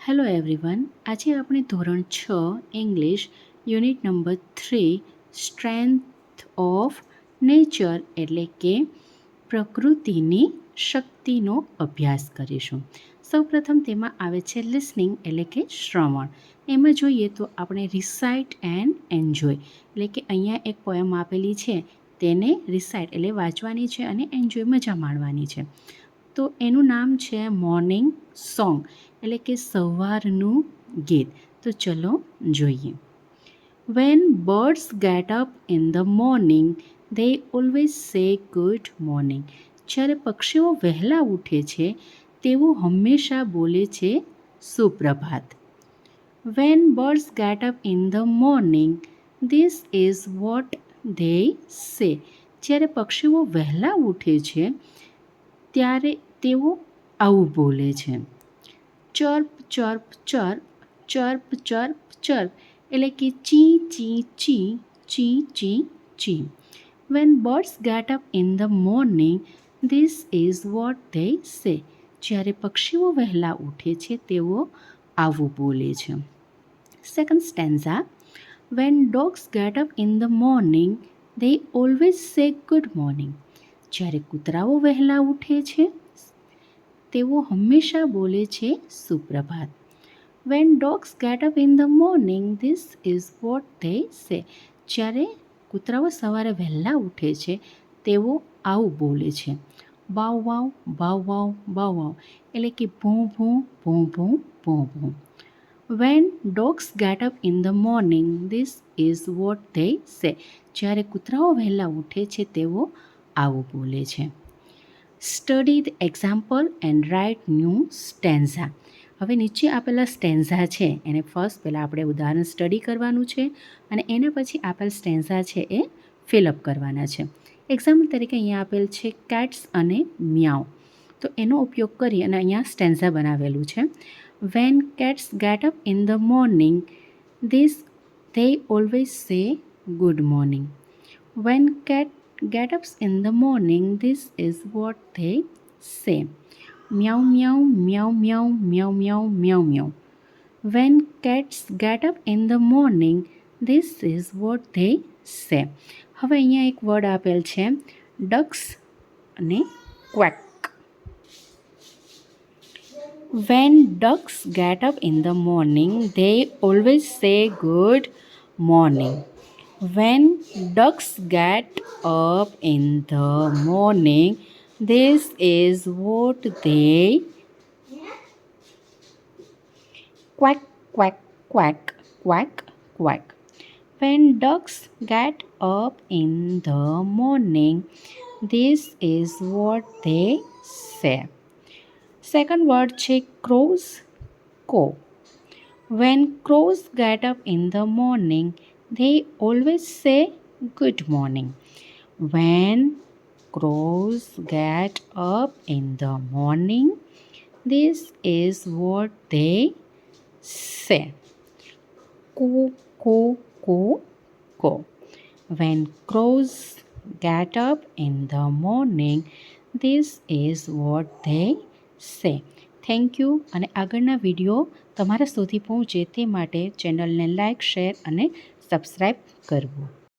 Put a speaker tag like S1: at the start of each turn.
S1: Hello everyone, આજે આપણે ધોરણ 6 English unit number 3 strength of nature એટલે કે પ્રકૃતિની શક્તિનો અભ્યાસ કરીશું. સૌપ્રથમ તેમાં આવે છે લિસનિંગ એટલે કે શ્રવણ. એમાં જોઈએ તો આપણે રિસાઇટ એન્ડ એન્જોય એટલે કે અહીંયા એક પોયમ આપેલી છે તેને રિસાઇટ એટલે વાંચવાની છે અને એન્જોય મજા માણવાની છે. તો એનું નામ છે મોર્નિંગ સોંગ એટલે કે સવારનું ગીત. તો ચલો જોઈએ. When birds get up in the morning they always say good morning. જ્યારે પક્ષીઓ વહેલા ઉઠે છે તેઓ હંમેશા બોલે છે સુપ્રભાત. When birds get up in the morning this is what they say. જ્યારે પક્ષીઓ વહેલા ઉઠે છે ત્યારે તેઓ આવું બોલે છે. ચર્પ ચર્પ ચર્પ ચર્પ ચર્પ ચર્પ એટલે કે ચી ચી ચી ચી ચી ચી. When birds get up in the morning this is what they say. જ્યારે પક્ષીઓ વહેલા ઉઠે છે તેઓ આવું બોલે છે. Second stanza. When dogs get up in the morning they always say good morning. જ્યારે કૂતરાઓ વહેલા ઉઠે છે તેઓ હંમેશા બોલે છે સુપ્રભાત. When dogs get up in the morning this is what they say. જ્યારે કૂતરાઓ સવારે વહેલા ઉઠે છે તેઓ આવું બોલે છે. બાવ વાવ બાવ વાવ બાવ વાવ એટલે કે ભૂં ભૂં ભૂં ભૂં ભૂં ભૂં. When dogs get up in the morning this is what they say. જ્યારે કૂતરાઓ વહેલા ઉઠે છે તેઓ આવું બોલે છે. Study the example and write new stanza. હવે નીચે આપેલા સ્ટેન્ઝા છે એને ફર્સ્ટ પહેલાં આપણે ઉદાહરણ સ્ટડી કરવાનું છે અને એના પછી આપેલ સ્ટેન્ઝા છે એ ફિલઅપ કરવાના છે. એક્ઝામ્પલ તરીકે અહીંયા આપેલ છે કેટ્સ અને મ્યાઉ. તો એનો ઉપયોગ કરી અને અહીંયા સ્ટેન્ઝા બનાવેલું છે. When cats get up in the morning this they always say good morning. When cat get up in the morning, this is what they say. Meow meow meow meow meow meow meow meow. When cats get up in the morning, this is what they say. હવે અહીંયા એક word આપેલ છે ducks અને quack. When ducks get up in the morning, they always say good morning. When ducks get up in the morning, this is what they quack quack quack quack quack. When ducks get up in the morning, this is what they say. Second word છે crows co. When crows get up in the morning, they always say good morning. When crows get up in the morning, this is what they say. Co co co co. When crows get up in the morning, this is what they સે. Thank you. અને આગળના video તમારા સુધી પહોંચે તે માટે ચેનલને like, share અને સબસ્ક્રાઈબ કરવું.